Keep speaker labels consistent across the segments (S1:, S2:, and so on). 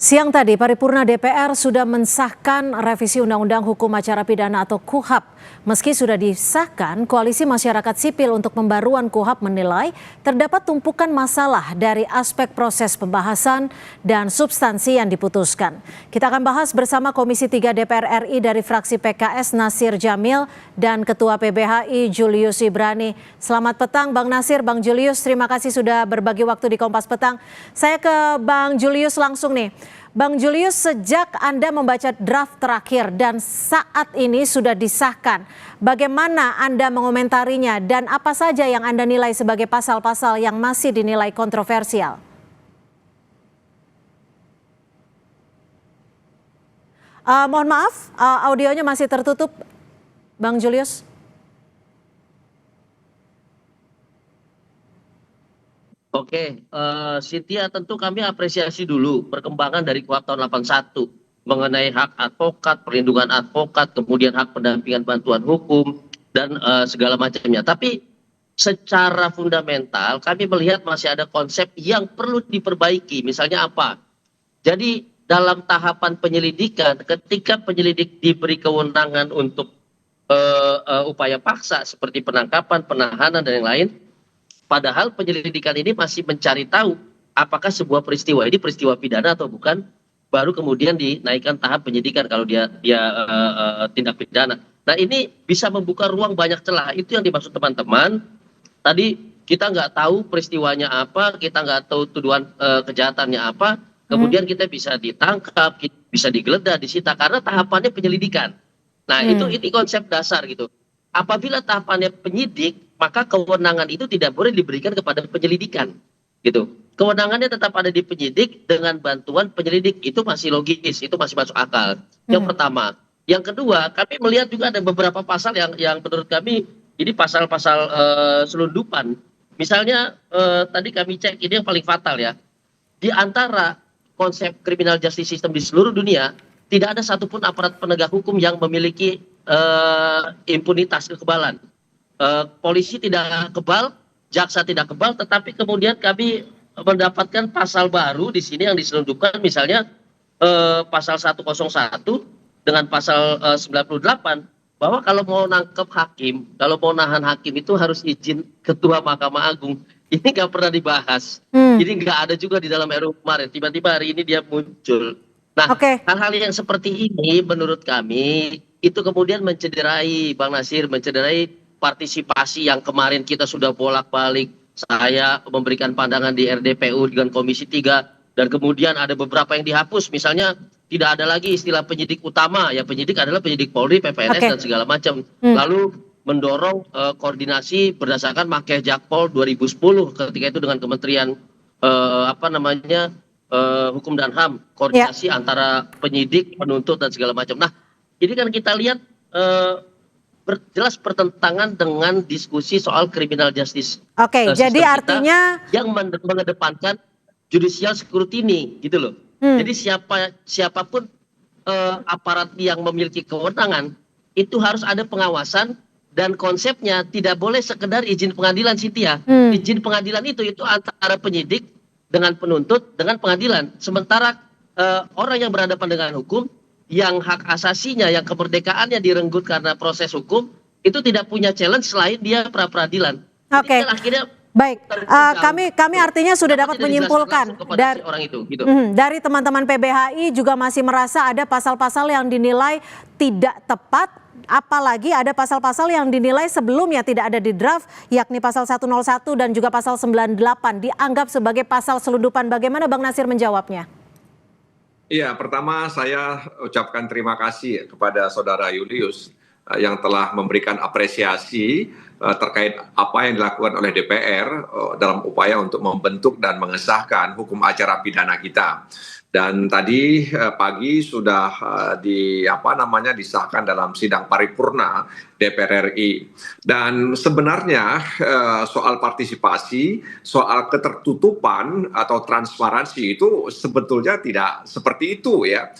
S1: Siang tadi, paripurna DPR sudah mensahkan revisi Undang-Undang Hukum Acara Pidana atau KUHAP. Meski sudah disahkan, Koalisi Masyarakat Sipil untuk Pembaruan KUHAP menilai terdapat tumpukan masalah dari aspek proses pembahasan dan substansi yang diputuskan. Kita akan bahas bersama Komisi 3 DPR RI dari fraksi PKS Nasir Jamil dan Ketua PBHI Julius Ibrani. Selamat petang Bang Nasir, Bang Julius, terima kasih sudah berbagi waktu di Kompas Petang. Saya ke Bang Julius langsung nih. Bang Julius, sejak Anda membaca draft terakhir dan saat ini sudah disahkan, bagaimana Anda mengomentarinya dan apa saja yang Anda nilai sebagai pasal-pasal yang masih dinilai kontroversial? Mohon maaf, audionya masih tertutup, Bang Julius.
S2: Oke, Cynthia, tentu kami apresiasi dulu perkembangan dari KUHAP tahun 81 mengenai hak advokat, perlindungan advokat, kemudian hak pendampingan bantuan hukum, dan segala macamnya. Tapi secara fundamental kami melihat masih ada konsep yang perlu diperbaiki. Misalnya apa? Jadi dalam tahapan penyelidikan, ketika penyelidik diberi kewenangan untuk upaya paksa seperti penangkapan, penahanan, dan yang lain, padahal penyelidikan ini masih mencari tahu apakah sebuah peristiwa ini peristiwa pidana atau bukan, baru kemudian dinaikkan tahap penyidikan kalau dia tindak pidana. Nah, ini bisa membuka ruang banyak celah. Itu yang dimaksud teman-teman. Tadi kita nggak tahu peristiwanya apa, kita nggak tahu tuduhan kejahatannya apa, kemudian kita bisa ditangkap, bisa digeledah, disita karena tahapannya penyelidikan. Nah, ini konsep dasar gitu. Apabila tahapannya penyidik, maka kewenangan itu tidak boleh diberikan kepada penyelidikan, gitu. Kewenangannya tetap ada di penyidik dengan bantuan penyelidik, itu masih logis, itu masih masuk akal. Yang pertama. Yang kedua, kami melihat juga ada beberapa pasal yang menurut kami ini pasal-pasal selundupan. Misalnya tadi kami cek ini yang paling fatal ya. Di antara konsep criminal justice system di seluruh dunia, tidak ada satupun aparat penegak hukum yang memiliki impunitas, kekebalan. Polisi tidak kebal, jaksa tidak kebal, tetapi kemudian kami mendapatkan pasal baru di sini yang diselundupkan, misalnya pasal 101 dengan pasal 98, bahwa kalau mau nangkep hakim, kalau mau nahan hakim itu harus izin Ketua Mahkamah Agung. Ini nggak pernah dibahas. Jadi nggak ada juga di dalam RUU kemarin. Tiba-tiba hari ini dia muncul. Nah, hal-hal yang seperti ini menurut kami itu kemudian mencederai, Bang Nasir, mencederai partisipasi yang kemarin kita sudah bolak-balik. Saya memberikan pandangan di RDPU dengan Komisi 3, dan kemudian ada beberapa yang dihapus. Misalnya tidak ada lagi istilah penyidik utama, ya penyidik adalah penyidik Polri, PPNS, dan segala macam. Lalu mendorong koordinasi berdasarkan Makeh Jakpol 2010 ketika itu dengan Kementerian Hukum dan HAM, koordinasi antara penyidik, penuntut, dan segala macam. Nah, ini kan kita lihat jelas bertentangan dengan diskusi soal criminal justice.
S1: Oke, jadi artinya
S2: yang mengedepankan judicial scrutiny gitu loh. Jadi siapapun aparat yang memiliki kewenangan itu harus ada pengawasan, dan konsepnya tidak boleh sekedar izin pengadilan, Cynthia. Izin pengadilan itu antara penyidik dengan penuntut dengan pengadilan. Sementara orang yang berhadapan dengan hukum, yang hak asasinya, yang kemerdekaannya direnggut karena proses hukum, itu tidak punya challenge selain dia pra-peradilan.
S1: Oke, baik. Kami artinya sudah dapat menyimpulkan dari orang itu, gitu. Dari teman-teman PBHI juga masih merasa ada pasal-pasal yang dinilai tidak tepat, apalagi ada pasal-pasal yang dinilai sebelumnya tidak ada di draft, yakni pasal 101 dan juga pasal 98 dianggap sebagai pasal selundupan. Bagaimana Bang Nasir menjawabnya?
S3: Iya, pertama saya ucapkan terima kasih kepada Saudara Julius yang telah memberikan apresiasi terkait apa yang dilakukan oleh DPR dalam upaya untuk membentuk dan mengesahkan hukum acara pidana kita. Dan tadi pagi sudah disahkan dalam sidang paripurna DPR RI. Dan sebenarnya soal partisipasi, soal ketertutupan atau transparansi itu sebetulnya tidak seperti itu ya.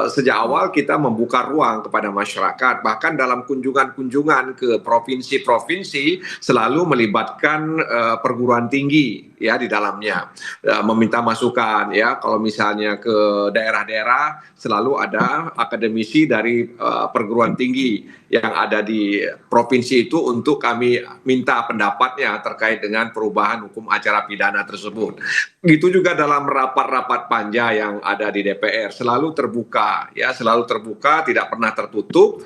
S3: Sejak awal kita membuka ruang kepada masyarakat, bahkan dalam kunjungan-kunjungan ke provinsi-provinsi selalu melibatkan perguruan tinggi ya di dalamnya, meminta masukan ya, kalau misalnya misalnya ke daerah-daerah selalu ada akademisi dari perguruan tinggi yang ada di provinsi itu untuk kami minta pendapatnya terkait dengan perubahan hukum acara pidana tersebut. Begitu juga dalam rapat-rapat panja yang ada di DPR selalu terbuka, ya selalu terbuka, tidak pernah tertutup,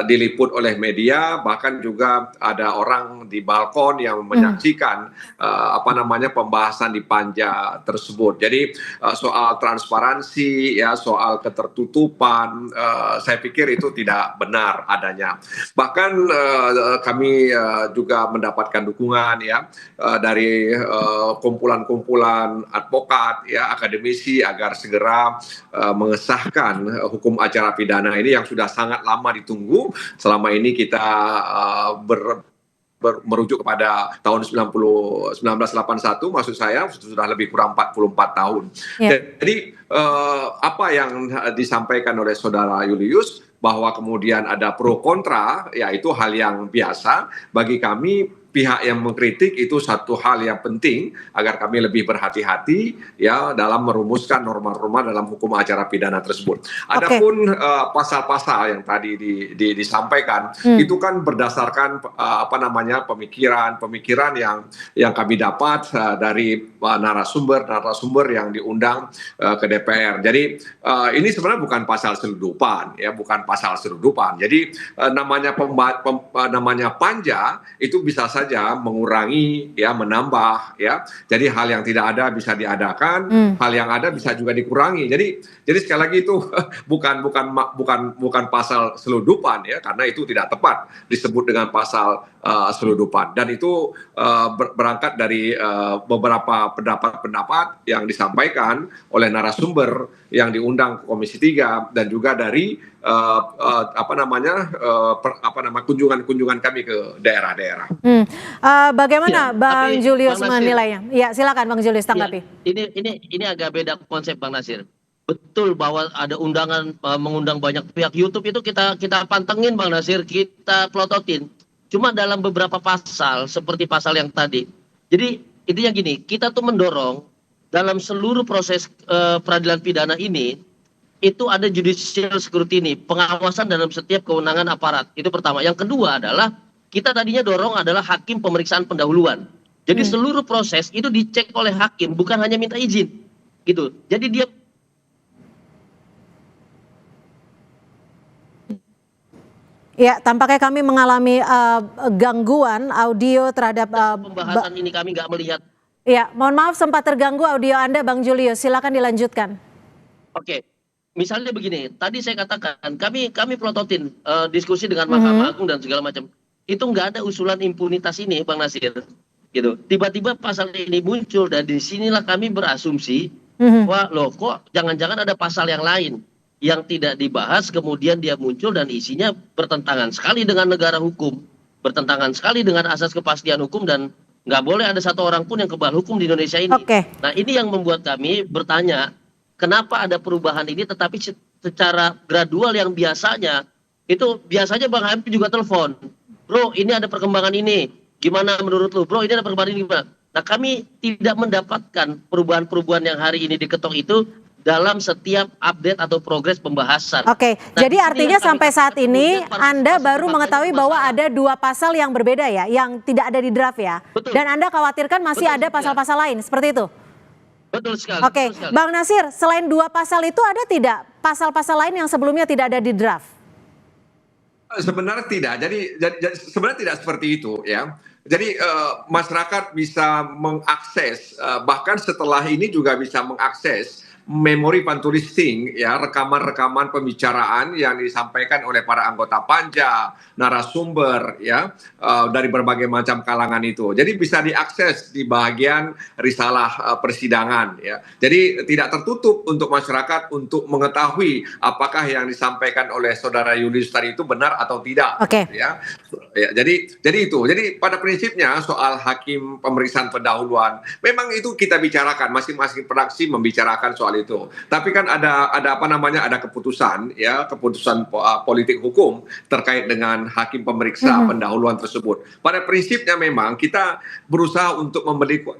S3: diliput oleh media, bahkan juga ada orang di balkon yang menyaksikan pembahasan di panja tersebut. Jadi soal transparansi, ya soal ketertutupan, saya pikir itu tidak benar adanya. Bahkan kami juga mendapatkan dukungan ya dari kumpulan-kumpulan advokat, ya akademisi agar segera mengesahkan hukum acara pidana ini yang sudah sangat lama ditunggu. Selama ini kita merujuk kepada tahun 1981, maksud saya sudah lebih kurang 44 tahun. Jadi apa yang disampaikan oleh Saudara Julius bahwa kemudian ada pro kontra, ya itu hal yang biasa bagi kami. Pihak yang mengkritik itu satu hal yang penting agar kami lebih berhati-hati ya dalam merumuskan norma-norma dalam hukum acara pidana tersebut. Adapun pasal-pasal yang tadi disampaikan itu kan berdasarkan pemikiran yang kami dapat dari narasumber yang diundang ke DPR. Jadi ini sebenarnya bukan pasal selundupan ya, bukan pasal selundupan. Jadi namanya panja itu bisa saja mengurangi ya, menambah ya. Jadi hal yang tidak ada bisa diadakan, hal yang ada bisa juga dikurangi. Jadi sekali lagi itu bukan pasal selundupan ya, karena itu tidak tepat disebut dengan pasal selundupan. Dan itu berangkat dari beberapa pendapat-pendapat yang disampaikan oleh narasumber yang diundang ke Komisi 3 dan juga dari kunjungan kami ke daerah-daerah.
S1: Bagaimana Bang Julius
S2: Bang Nasir,
S1: menilainya? Ya, silakan Bang Julius tanggapi.
S2: Ya, ini agak beda konsep Bang Nasir. Betul bahwa ada undangan mengundang banyak pihak. YouTube itu kita pantengin Bang Nasir, kita plototin. Cuma dalam beberapa pasal seperti pasal yang tadi. Jadi intinya gini, kita tuh mendorong dalam seluruh proses peradilan pidana ini itu ada judicial scrutiny, pengawasan dalam setiap kewenangan aparat. Itu pertama. Yang kedua adalah kita tadinya dorong adalah hakim pemeriksaan pendahuluan. Jadi seluruh proses itu dicek oleh hakim, bukan hanya minta izin. Gitu. Jadi dia
S1: Ya, tampaknya kami mengalami gangguan audio terhadap
S2: pembahasan ini kami nggak melihat.
S1: Ya, mohon maaf sempat terganggu audio Anda Bang Julius. Silakan dilanjutkan.
S2: Oke. Misalnya begini, tadi saya katakan kami pelototin diskusi dengan Mahkamah Agung dan segala macam. Itu nggak ada usulan impunitas ini, Bang Nasir. Gitu. Tiba-tiba pasal ini muncul dan disinilah kami berasumsi, wah loh kok jangan-jangan ada pasal yang lain yang tidak dibahas, kemudian dia muncul dan isinya bertentangan sekali dengan negara hukum, bertentangan sekali dengan asas kepastian hukum, dan nggak boleh ada satu orang pun yang kebal hukum di Indonesia ini. Nah ini yang membuat kami bertanya, kenapa ada perubahan ini tetapi secara gradual yang biasanya Bang Habib juga telepon, bro ini ada perkembangan ini, gimana menurut lu bro, ini ada perkembangan ini gimana? Nah kami tidak mendapatkan perubahan-perubahan yang hari ini diketok itu dalam setiap update atau progres pembahasan.
S1: Oke,
S2: nah,
S1: jadi artinya sampai saat ini Anda baru mengetahui bahwa ada 2 pasal yang berbeda ya, yang tidak ada di draft ya.
S2: Betul.
S1: Dan Anda khawatirkan masih ada pasal-pasal lain, seperti itu?
S2: Betul sekali.
S1: Oke, Bang Nasir, selain 2 pasal itu ada tidak pasal-pasal lain yang sebelumnya tidak ada di draft?
S3: Sebenarnya tidak. Jadi sebenarnya tidak seperti itu ya. Jadi masyarakat bisa mengakses, bahkan setelah ini juga bisa mengakses memori pantulisting ya, rekaman-rekaman pembicaraan yang disampaikan oleh para anggota panja, narasumber ya, dari berbagai macam kalangan itu. Jadi bisa diakses di bagian risalah persidangan ya. Jadi tidak tertutup untuk masyarakat untuk mengetahui apakah yang disampaikan oleh Saudara Julius tadi itu benar atau tidak. Ya. Jadi itu. Jadi pada prinsipnya soal hakim pemeriksaan pendahuluan memang itu kita bicarakan, masing-masing fraksi membicarakan soal itu. Tapi kan ada keputusan ya, keputusan politik hukum terkait dengan hakim pemeriksa pendahuluan tersebut. Pada prinsipnya memang kita berusaha untuk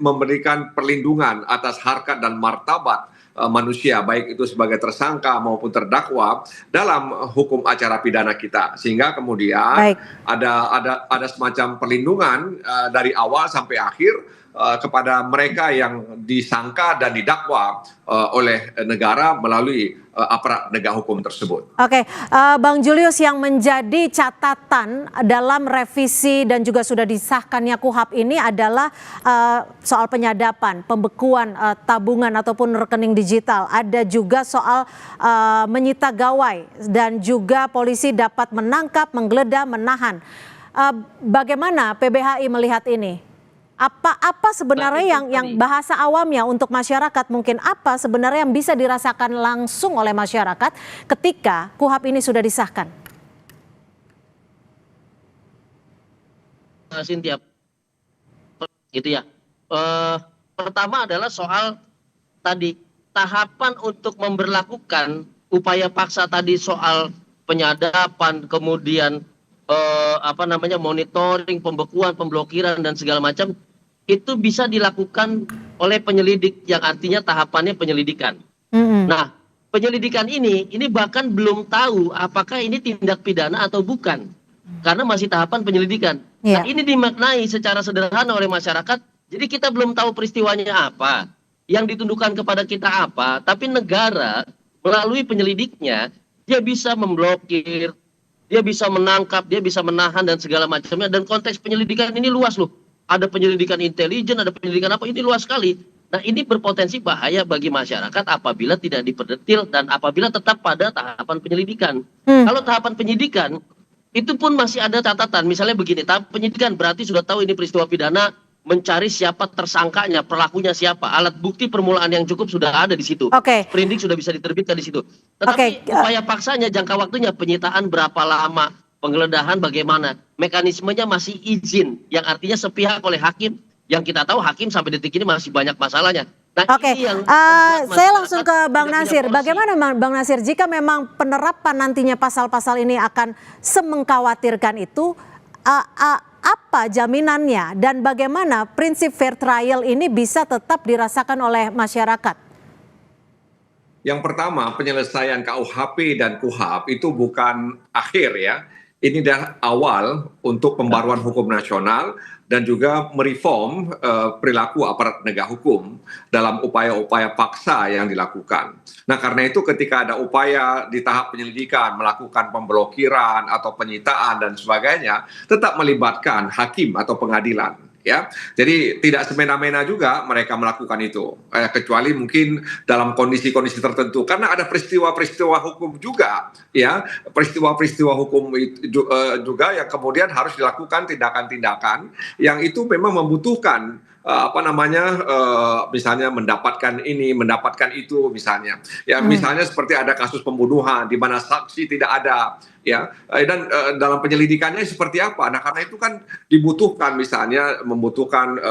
S3: memberikan perlindungan atas harkat dan martabat manusia, baik itu sebagai tersangka maupun terdakwa dalam hukum acara pidana kita, sehingga kemudian
S1: Baik.
S3: ada semacam perlindungan dari awal sampai akhir kepada mereka yang disangka dan didakwa oleh negara melalui aparat penegak hukum tersebut.
S1: Oke, Bang Julius, yang menjadi catatan dalam revisi dan juga sudah disahkannya KUHP ini adalah soal penyadapan, pembekuan tabungan ataupun rekening digital. Ada juga soal menyita gawai dan juga polisi dapat menangkap, menggeledah, menahan. Bagaimana PBHI melihat ini? Apa sebenarnya yang bahasa awamnya untuk masyarakat, mungkin apa sebenarnya yang bisa dirasakan langsung oleh masyarakat ketika KUHP ini sudah disahkan?
S2: Cynthia, gitu ya. Pertama adalah soal tadi tahapan untuk memberlakukan upaya paksa tadi, soal penyadapan, kemudian monitoring, pembekuan, pemblokiran dan segala macam, itu bisa dilakukan oleh penyelidik, yang artinya tahapannya penyelidikan. Nah, penyelidikan ini bahkan belum tahu apakah ini tindak pidana atau bukan, karena masih tahapan penyelidikan. Nah, ini dimaknai secara sederhana oleh masyarakat. Jadi kita belum tahu peristiwanya apa, yang ditundukkan kepada kita apa, tapi negara melalui penyelidiknya dia bisa memblokir, dia bisa menangkap, dia bisa menahan dan segala macamnya. Dan konteks penyelidikan ini luas loh. Ada penyelidikan intelijen, ada penyelidikan apa, ini luas sekali. Nah, ini berpotensi bahaya bagi masyarakat apabila tidak diperdetil dan apabila tetap pada tahapan penyelidikan. Kalau tahapan penyidikan, itu pun masih ada catatan. Misalnya begini, tahap penyidikan berarti sudah tahu ini peristiwa pidana, mencari siapa tersangkanya, pelakunya siapa, alat bukti permulaan yang cukup sudah ada di situ. Sprindik sudah bisa diterbitkan di situ. Tetapi upaya paksanya, jangka waktunya, penyitaan berapa lama, penggeledahan bagaimana, mekanismenya masih izin, yang artinya sepihak oleh hakim. Yang kita tahu hakim sampai detik ini masih banyak masalahnya. Nah, ini yang
S1: saya langsung ke Bang Nasir. Bagaimana Bang Nasir, jika memang penerapan nantinya pasal-pasal ini akan semengkhawatirkan itu, apa jaminannya dan bagaimana prinsip fair trial ini bisa tetap dirasakan oleh masyarakat?
S3: Yang pertama, penyelesaian KUHP dan KUHAP itu bukan akhir ya. Ini adalah awal untuk pembaruan hukum nasional dan juga mereform perilaku aparat penegak hukum dalam upaya-upaya paksa yang dilakukan. Nah, karena itu ketika ada upaya di tahap penyelidikan melakukan pemblokiran atau penyitaan dan sebagainya, tetap melibatkan hakim atau pengadilan. Ya, jadi tidak semena-mena juga mereka melakukan itu, kecuali mungkin dalam kondisi-kondisi tertentu, karena ada peristiwa-peristiwa hukum juga, ya, peristiwa-peristiwa hukum juga yang kemudian harus dilakukan tindakan-tindakan yang itu memang membutuhkan misalnya mendapatkan ini, mendapatkan itu, misalnya, ya, misalnya seperti ada kasus pembunuhan di mana saksi tidak ada. Ya, dan dalam penyelidikannya seperti apa? Nah, karena itu kan dibutuhkan, misalnya membutuhkan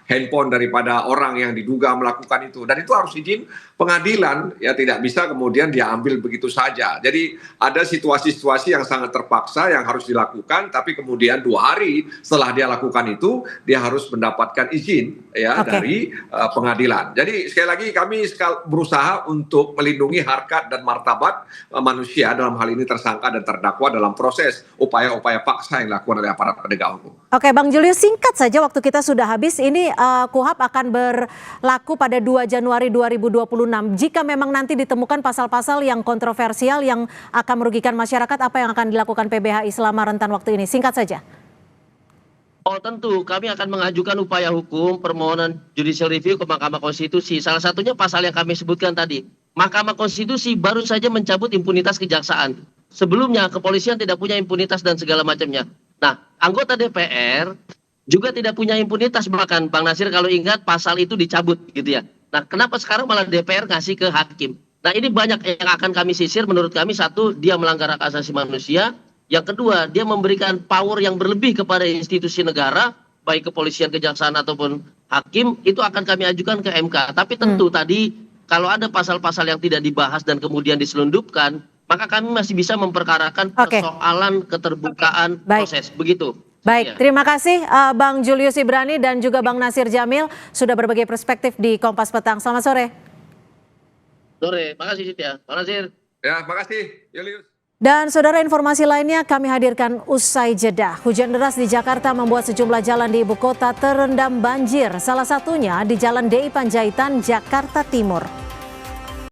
S3: handphone daripada orang yang diduga melakukan itu, dan itu harus izin pengadilan, ya, tidak bisa kemudian diambil begitu saja. Jadi ada situasi-situasi yang sangat terpaksa yang harus dilakukan, tapi kemudian 2 hari setelah dia lakukan itu dia harus mendapatkan izin, ya, dari pengadilan. Jadi sekali lagi kami berusaha untuk melindungi harkat dan martabat manusia, dalam hal ini tersangka dan terdakwa, dalam proses upaya-upaya paksa yang dilakukan oleh aparat penegak hukum.
S1: Oke, Bang Julius, singkat saja, waktu kita sudah habis. Ini KUHP akan berlaku pada 2 Januari 2026. Jika memang nanti ditemukan pasal-pasal yang kontroversial yang akan merugikan masyarakat, apa yang akan dilakukan PBHI selama rentan waktu ini? Singkat saja.
S2: Oh, tentu kami akan mengajukan upaya hukum permohonan judicial review ke Mahkamah Konstitusi. Salah satunya pasal yang kami sebutkan tadi. Mahkamah Konstitusi baru saja mencabut impunitas kejaksaan. Sebelumnya kepolisian tidak punya impunitas dan segala macamnya. Nah, anggota DPR juga tidak punya impunitas, bahkan Bang Nasir kalau ingat pasal itu dicabut gitu ya. Nah, kenapa sekarang malah DPR ngasih ke hakim? Nah, ini banyak yang akan kami sisir. Menurut kami, satu, dia melanggar hak asasi manusia. Yang kedua, dia memberikan power yang berlebih kepada institusi negara, baik kepolisian, kejaksaan ataupun hakim. Itu akan kami ajukan ke MK. Tapi tentu tadi kalau ada pasal-pasal yang tidak dibahas dan kemudian diselundupkan, maka kami masih bisa memperkarakan persoalan keterbukaan proses. Begitu.
S1: Baik, terima kasih Bang Julius Ibrani dan juga Bang Nasir Jamil sudah berbagi perspektif di Kompas Petang. Selamat sore.
S2: Sore. Makasih Cynthia. Pak Nasir.
S3: Ya, makasih Julius.
S1: Dan saudara, informasi lainnya kami hadirkan usai jeda. Hujan deras di Jakarta membuat sejumlah jalan di ibu kota terendam banjir. Salah satunya di Jalan DI Panjaitan, Jakarta Timur.